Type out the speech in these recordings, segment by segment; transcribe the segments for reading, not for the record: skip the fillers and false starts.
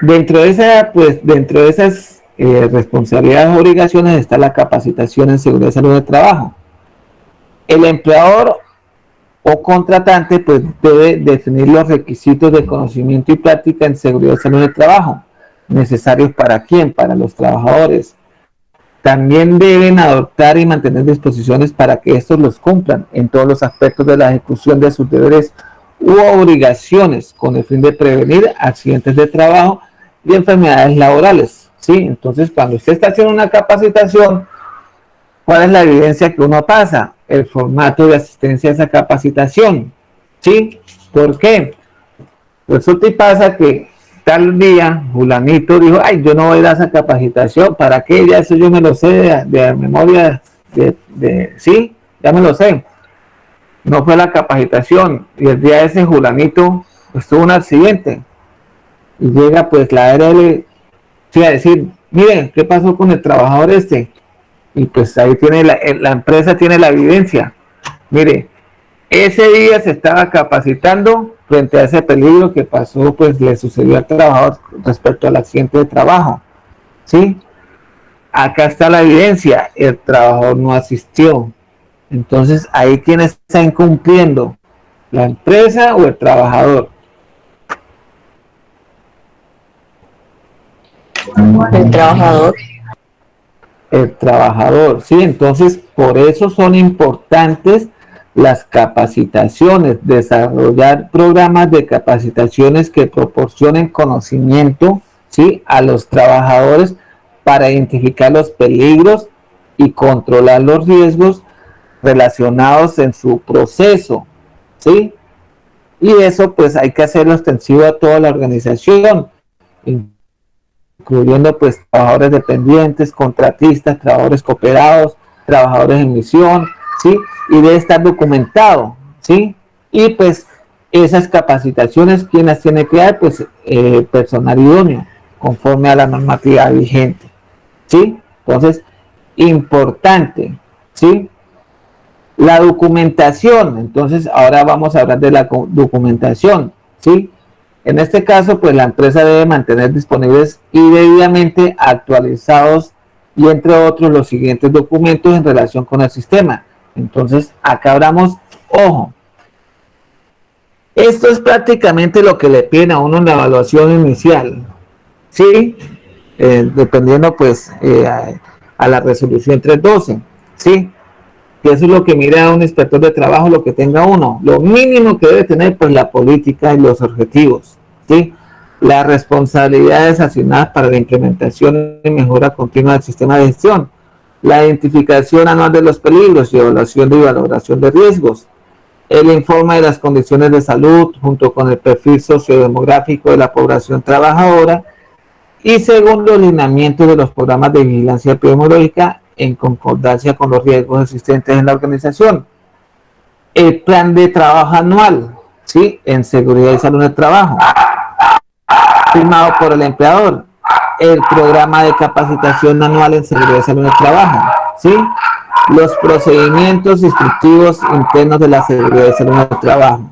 Dentro de esas responsabilidades o obligaciones está la capacitación en seguridad y salud del trabajo. El empleador o contratante pues debe definir los requisitos de conocimiento y práctica en seguridad y salud del trabajo, necesarios para quién, para los trabajadores. También deben adoptar y mantener disposiciones para que estos los cumplan en todos los aspectos de la ejecución de sus deberes u obligaciones con el fin de prevenir accidentes de trabajo y enfermedades laborales. ¿Sí? Entonces, cuando usted está haciendo una capacitación, ¿cuál es la evidencia que uno pasa? El formato de asistencia a esa capacitación. ¿Sí? ¿Por qué? Resulta y pasa que tal día, fulanito dijo, ay, yo no voy a ir a esa capacitación, ¿para qué? Ya eso yo me lo sé de memoria, sí, ya me lo sé. No fue la capacitación y el día de ese fulanito pues, tuvo un accidente y llega pues la ARL, sí, a decir, miren, ¿qué pasó con el trabajador este? Y pues ahí tiene la empresa tiene la evidencia. Mire, ese día se estaba capacitando frente a ese peligro que pasó, pues le sucedió al trabajador respecto al accidente de trabajo. ¿Sí? Acá está la evidencia, el trabajador no asistió. Entonces, ahí quién está incumpliendo, la empresa o el trabajador. El trabajador. El trabajador, sí, entonces por eso son importantes las capacitaciones, desarrollar programas de capacitaciones que proporcionen conocimiento, ¿sí?, a los trabajadores para identificar los peligros y controlar los riesgos relacionados en su proceso, ¿sí? Y eso pues hay que hacerlo extensivo a toda la organización, incluyendo pues trabajadores dependientes, contratistas, trabajadores cooperados, trabajadores en misión, ¿sí? Y debe estar documentado, ¿sí? Y pues esas capacitaciones, ¿quién las tiene que dar? Pues personal idóneo, conforme a la normativa vigente, ¿sí? Entonces, importante, ¿sí? La documentación, entonces ahora vamos a hablar de la documentación, ¿sí? En este caso, pues la empresa debe mantener disponibles y debidamente actualizados y entre otros los siguientes documentos en relación con el sistema. Entonces, acá hablamos, ojo, esto es prácticamente lo que le piden a uno en la evaluación inicial, ¿sí? Dependiendo pues a la resolución 312, ¿sí? Que eso es lo que mira un inspector de trabajo, lo que tenga uno. Lo mínimo que debe tener, pues la política y los objetivos, ¿sí? Las responsabilidades asignadas para la implementación y mejora continua del sistema de gestión, la identificación anual de los peligros y evaluación y valoración de riesgos, el informe de las condiciones de salud junto con el perfil sociodemográfico de la población trabajadora y según los lineamientos de los programas de vigilancia epidemiológica en concordancia con los riesgos existentes en la organización. El plan de trabajo anual, ¿sí?, en seguridad y salud del trabajo, firmado por el empleador. El programa de capacitación anual en seguridad y salud del trabajo, ¿sí? Los procedimientos instructivos internos de la seguridad y salud del trabajo.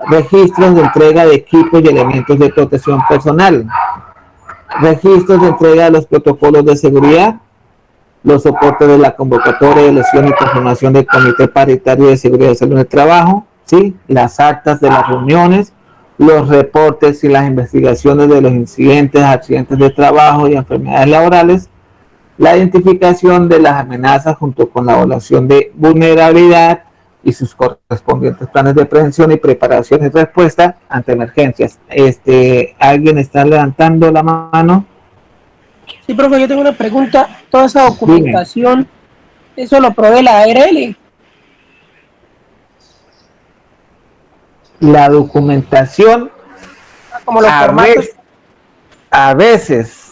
Registros de entrega de equipos y elementos de protección personal. Registros de entrega de los protocolos de seguridad, los soportes de la convocatoria de elección y conformación del Comité Paritario de Seguridad y Salud del Trabajo, ¿sí?, las actas de las reuniones, los reportes y las investigaciones de los incidentes, accidentes de trabajo y enfermedades laborales, la identificación de las amenazas junto con la evaluación de vulnerabilidad y sus correspondientes planes de prevención y preparación y respuesta ante emergencias. ¿Alguien está levantando la mano? Sí, profe, yo tengo una pregunta. Toda esa Dime. documentación, ¿eso lo provee la ARL? La documentación Como los formatos. a veces,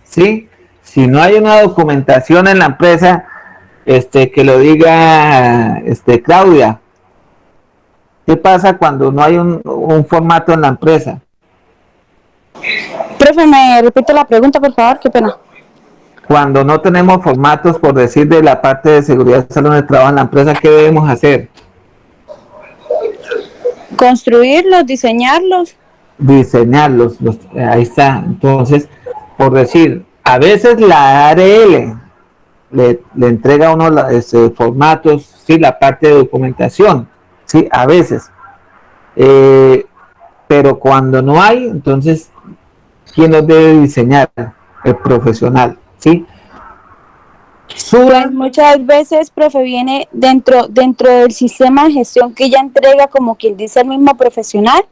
¿sí? Si no hay una documentación en la empresa, que lo diga, Claudia, ¿qué pasa cuando no hay un formato en la empresa? Profe, ¿me repite la pregunta, por favor? Qué pena. Cuando no tenemos formatos, por decir, de la parte de seguridad y salud del trabajo en la empresa, ¿qué debemos hacer? Construirlos, diseñarlos. Diseñarlos, ahí está. Entonces, por decir, a veces la ARL le entrega a uno formatos, sí, la parte de documentación, sí, a veces. Pero cuando no hay, entonces, ¿quién los debe diseñar? El profesional, ¿sí? Pues muchas veces, profe, viene dentro del sistema de gestión que ya entrega, como quien dice el mismo profesional,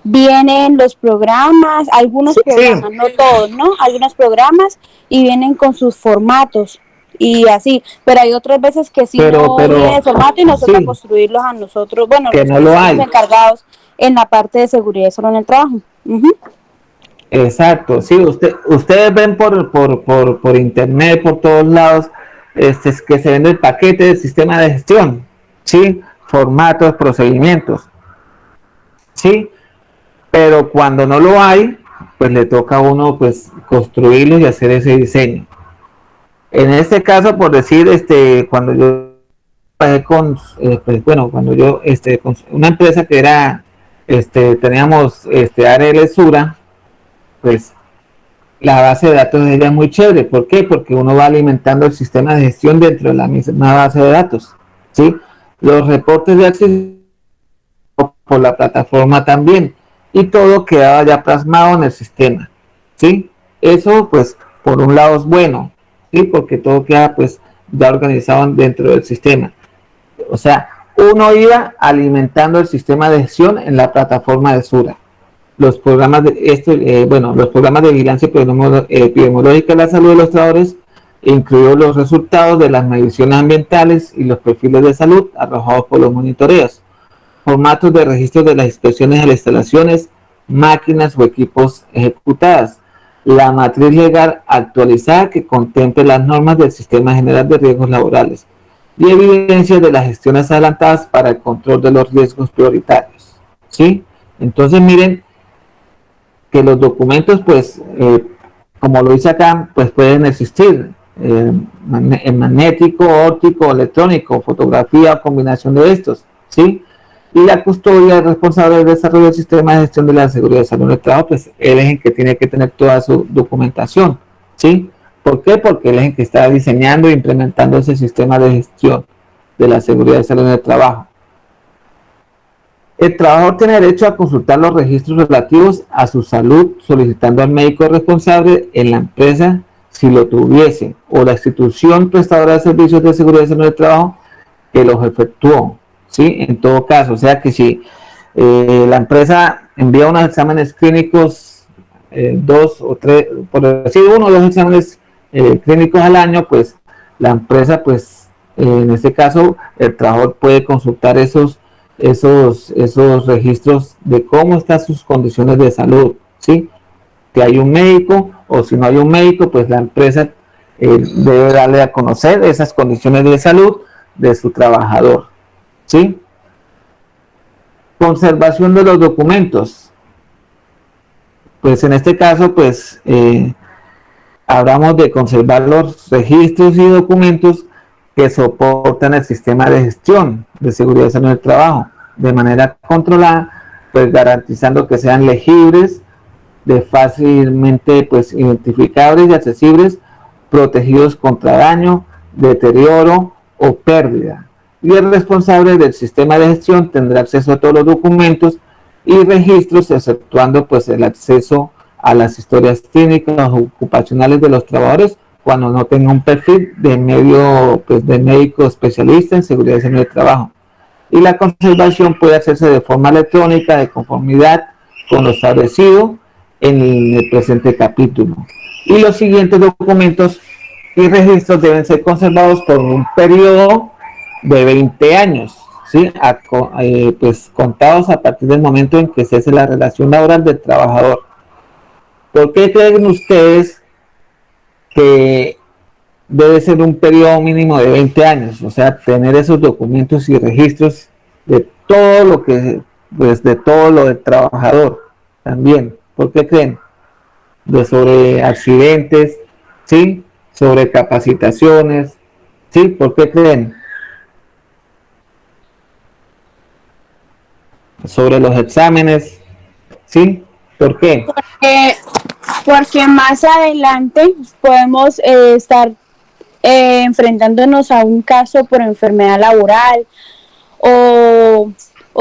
vienen los programas, algunos programas, no todos, ¿no? Algunos programas y vienen con sus formatos y así, pero hay otras veces que sí no viene el formato y nos toca construirlos a nosotros, bueno, que los no que lo estamos hay. encargados en la parte de seguridad y salud en el trabajo. Exacto, sí, ustedes ven por internet, por todos lados, que se vende el paquete del sistema de gestión, ¿sí? Formatos, procedimientos, ¿sí? Pero cuando no lo hay, pues le toca a uno pues construirlo y hacer ese diseño. En este caso, por decir, cuando yo trabajé con, pues, bueno, cuando yo, con una empresa que era, teníamos, ARL Sura, pues la base de datos de ella es muy chévere. ¿Por qué? Porque uno va alimentando el sistema de gestión dentro de la misma base de datos, ¿sí? Los reportes de acceso por la plataforma también, y todo quedaba ya plasmado en el sistema, ¿sí? Eso, pues, por un lado es bueno, ¿sí? Porque todo queda, pues, ya organizado dentro del sistema. O sea, uno iba alimentando el sistema de gestión en la plataforma de Sura. Los programas los programas de vigilancia epidemiológica de la salud de los trabajadores incluyó los resultados de las mediciones ambientales y los perfiles de salud arrojados por los monitoreos, formatos de registro de las inspecciones a las instalaciones, máquinas o equipos ejecutadas, la matriz legal actualizada que contemple las normas del Sistema General de Riesgos Laborales y evidencias de las gestiones adelantadas para el control de los riesgos prioritarios, ¿sí? Entonces miren que los documentos, pues, como lo dice acá, pues pueden existir en magnético, óptico, electrónico, fotografía o combinación de estos, ¿sí? Y la custodia es responsable del desarrollo del sistema de gestión de la seguridad y salud del trabajo, pues él es el que tiene que tener toda su documentación, ¿sí? ¿Por qué? Porque él es el que está diseñando e implementando ese sistema de gestión de la seguridad y salud del trabajo. El trabajador tiene derecho a consultar los registros relativos a su salud solicitando al médico responsable en la empresa si lo tuviese o la institución prestadora de servicios de seguridad y salud del trabajo que los efectuó, ¿sí? En todo caso, o sea que si la empresa envía unos exámenes clínicos, 2 o 3, por decir 1 o 2 exámenes clínicos al año, pues la empresa, pues en este caso, el trabajador puede consultar esos registros de cómo están sus condiciones de salud, ¿sí? Que hay un médico o si no hay un médico, pues la empresa debe darle a conocer esas condiciones de salud de su trabajador, ¿sí? Conservación de los documentos. Pues en este caso, pues hablamos de conservar los registros y documentos que soportan el sistema de gestión de seguridad y salud del trabajo de manera controlada, pues garantizando que sean legibles, de fácilmente pues identificables y accesibles, protegidos contra daño, deterioro o pérdida. Y el responsable del sistema de gestión tendrá acceso a todos los documentos y registros, exceptuando pues el acceso a las historias clínicas o ocupacionales de los trabajadores cuando no tenga un perfil de médico especialista en seguridad y salud del trabajo. Y la conservación puede hacerse de forma electrónica de conformidad con lo establecido en el presente capítulo. Y los siguientes documentos y registros deben ser conservados por un periodo de 20 años, ¿sí? Pues contados a partir del momento en que cese la relación laboral del trabajador. ¿Por qué creen ustedes que debe ser un periodo mínimo de 20 años? O sea, tener esos documentos y registros de todo lo que, pues de todo lo del trabajador también. ¿Por qué creen? Sobre accidentes, ¿sí? Sobre capacitaciones, ¿sí? ¿Por qué creen? sobre los exámenes, ¿sí? ¿Por qué? Porque más adelante podemos estar enfrentándonos a un caso por enfermedad laboral o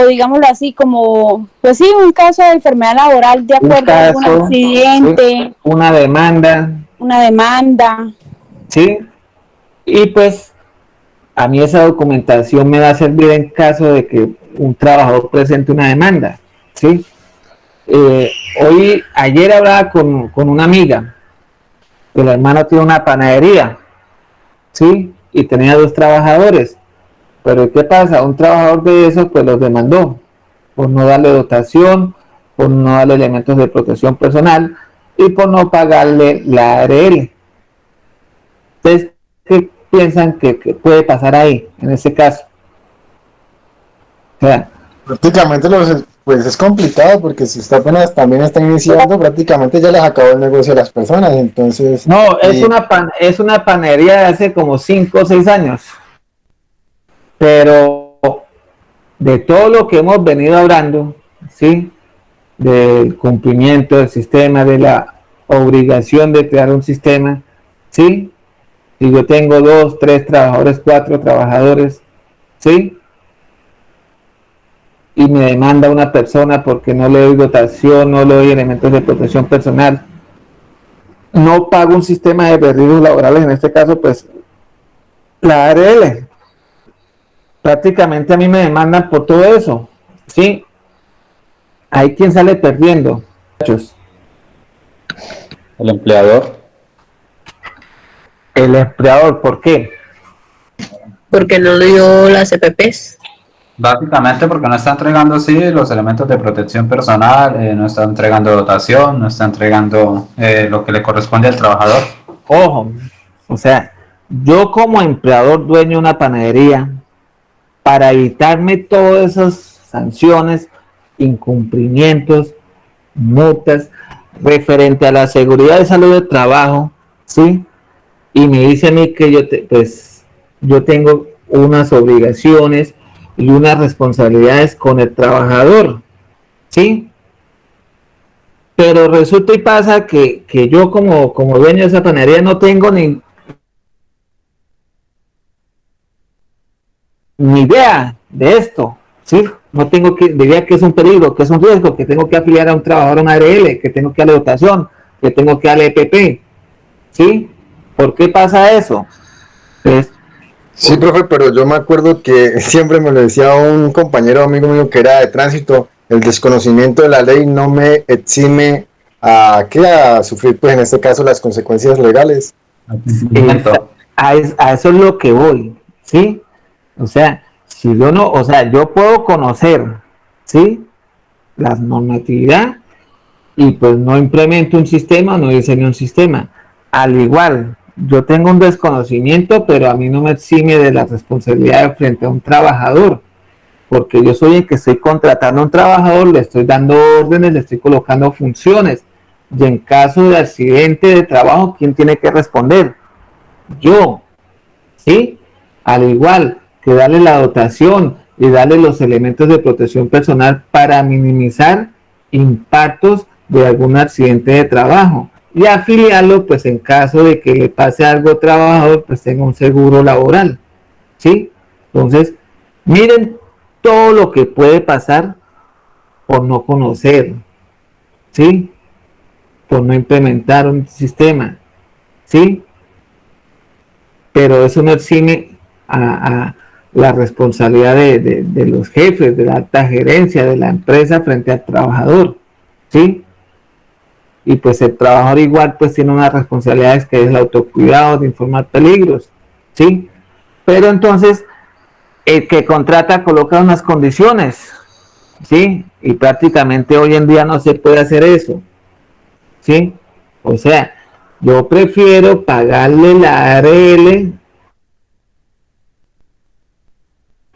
digámoslo así, como, pues sí, un caso de enfermedad laboral de acuerdo a algún accidente, una demanda. ¿Sí? Y pues a mí esa documentación me va a servir en caso de que un trabajador presente una demanda, ¿sí? Ayer hablaba con una amiga, que la hermana tiene una panadería, ¿sí? Y tenía 2 trabajadores, pero ¿qué pasa? Un trabajador de esos pues los demandó por no darle dotación, por no darle elementos de protección personal y por no pagarle la ARL. Entonces, ¿qué piensan que puede pasar ahí, en ese caso? O sea, prácticamente pues es complicado porque si usted apenas también está iniciando, prácticamente ya les acabó el negocio a las personas, entonces... no, es una panadería de hace como 5 o 6 años, pero de todo lo que hemos venido hablando, ¿sí? Del cumplimiento del sistema, de la obligación de crear un sistema, ¿sí? Si yo tengo 2, 3 trabajadores, 4 trabajadores, ¿sí? Y me demanda una persona porque no le doy dotación, no le doy elementos de protección personal, no pago un sistema de derribos laborales, en este caso, pues, la ARL. Prácticamente a mí me demandan por todo eso, ¿sí? Hay quien sale perdiendo. El empleador. El empleador, ¿por qué? Porque no le dio las EPPs. Básicamente porque no está entregando sí los elementos de protección personal, no está entregando dotación, no está entregando lo que le corresponde al trabajador. Ojo, o sea, yo como empleador dueño de una panadería, para evitarme todas esas sanciones, incumplimientos, multas, referente a la seguridad de salud del trabajo, ¿sí? Y me dice a mí que yo tengo unas obligaciones y unas responsabilidades con el trabajador, ¿sí? Pero resulta y pasa que yo como dueño de esa panadería no tengo ni idea de esto, ¿sí? No tengo idea que es un peligro, que es un riesgo, que tengo que afiliar a un trabajador a una ARL, que tengo que darle dotación, que tengo que darle EPP, ¿sí? ¿Por qué pasa eso? Pues, sí, profe, pero yo me acuerdo que siempre me lo decía un compañero amigo mío que era de tránsito, el desconocimiento de la ley no me exime a sufrir, pues en este caso, las consecuencias legales. a eso es lo que voy, ¿sí? O sea, si yo no, o sea, yo puedo conocer, ¿sí? La normatividad y pues no implemento un sistema, no diseño un sistema. Al igual, yo tengo un desconocimiento, pero a mí no me exime de la responsabilidad frente a un trabajador, porque yo soy el que estoy contratando a un trabajador, le estoy dando órdenes, le estoy colocando funciones, y en caso de accidente de trabajo, ¿quién tiene que responder? Yo, ¿sí? Al igual que darle la dotación y darle los elementos de protección personal para minimizar impactos de algún accidente de trabajo y afiliarlo pues en caso de que le pase algo al trabajador pues tenga un seguro laboral, ¿sí? Entonces miren todo lo que puede pasar por no conocer, ¿sí? Por no implementar un sistema, ¿sí? Pero eso no exime a la responsabilidad de los jefes, de la alta gerencia, de la empresa frente al trabajador, ¿sí? Y pues el trabajador igual pues tiene unas responsabilidades que es el autocuidado, de informar peligros, ¿sí? Pero entonces el que contrata coloca unas condiciones, ¿sí? Y prácticamente hoy en día no se puede hacer eso, ¿sí? O sea, yo prefiero pagarle la ARL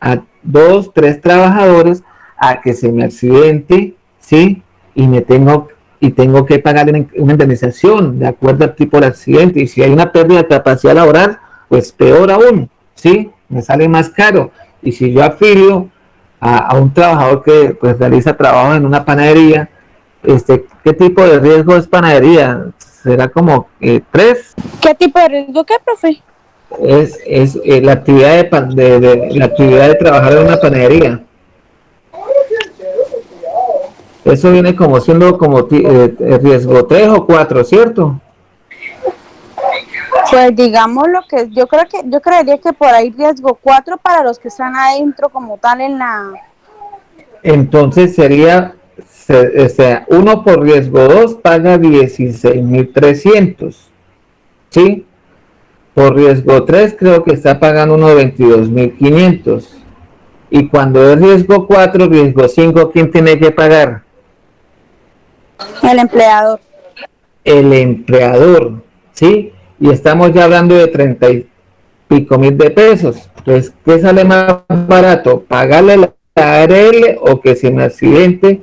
a 2, 3 trabajadores a que se me accidente, ¿sí? Y tengo que pagar una indemnización de acuerdo al tipo de accidente. Y si hay una pérdida de capacidad laboral, pues peor aún, ¿sí? Me sale más caro. Y si yo afilio a un trabajador que pues realiza trabajo en una panadería, ¿qué tipo de riesgo es panadería? ¿Será como 3? ¿Qué tipo de riesgo qué, profe? Es la actividad la actividad de trabajar en una panadería. Eso viene como siendo como riesgo 3 o 4, ¿cierto? Pues digamos lo que yo creería que por ahí riesgo 4 para los que están adentro como tal en la. Entonces sería, o sea, 1 por riesgo 2 paga 16.300, ¿sí? Por riesgo 3 creo que está pagando unos 22.500. Y cuando es riesgo 4, riesgo 5, ¿quién tiene que pagar? El empleador. El empleador, ¿sí? Y estamos ya hablando de 30 y pico mil de pesos. Entonces, ¿qué sale más barato? ¿Pagarle la ARL o que si me accidente,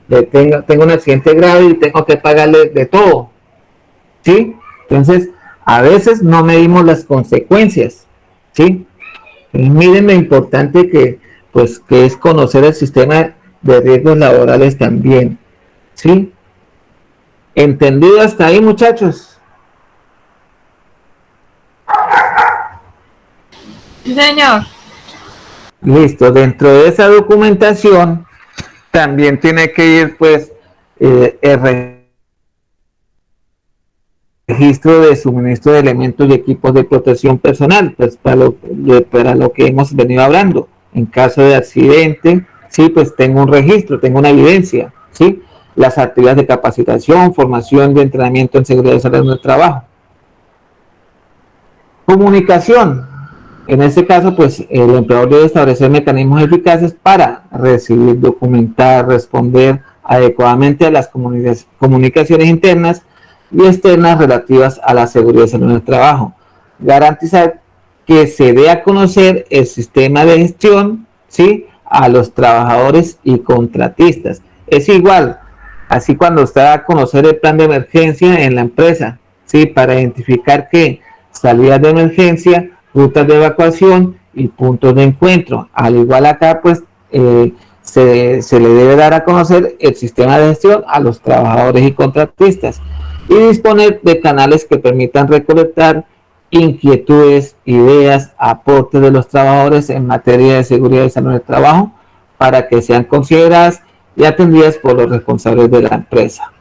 tengo un accidente grave y tengo que pagarle de todo? ¿Sí? Entonces, a veces no medimos las consecuencias, ¿sí? Miren lo importante que es conocer el sistema de riesgos laborales también, ¿sí? ¿Entendido hasta ahí, muchachos? Sí, señor. Listo, dentro de esa documentación también tiene que ir pues el registro de suministro de elementos y equipos de protección personal, pues para lo que hemos venido hablando. En caso de accidente, sí, pues tengo un registro, tengo una evidencia, ¿sí? Las actividades de capacitación, formación de entrenamiento en seguridad y salud en el trabajo. Comunicación. En este caso, pues el empleador debe establecer mecanismos eficaces para recibir, documentar, responder adecuadamente a las comunicaciones internas y externas relativas a la seguridad y salud en el trabajo. Garantizar que se dé a conocer el sistema de gestión, ¿sí?, a los trabajadores y contratistas. Es igual, así cuando usted da a conocer el plan de emergencia en la empresa, ¿sí?, para identificar que salidas de emergencia, rutas de evacuación y puntos de encuentro. Al igual acá, pues, se le debe dar a conocer el sistema de gestión a los trabajadores y contratistas y disponer de canales que permitan recolectar inquietudes, ideas, aportes de los trabajadores en materia de seguridad y salud del trabajo para que sean consideradas y atendidas por los responsables de la empresa.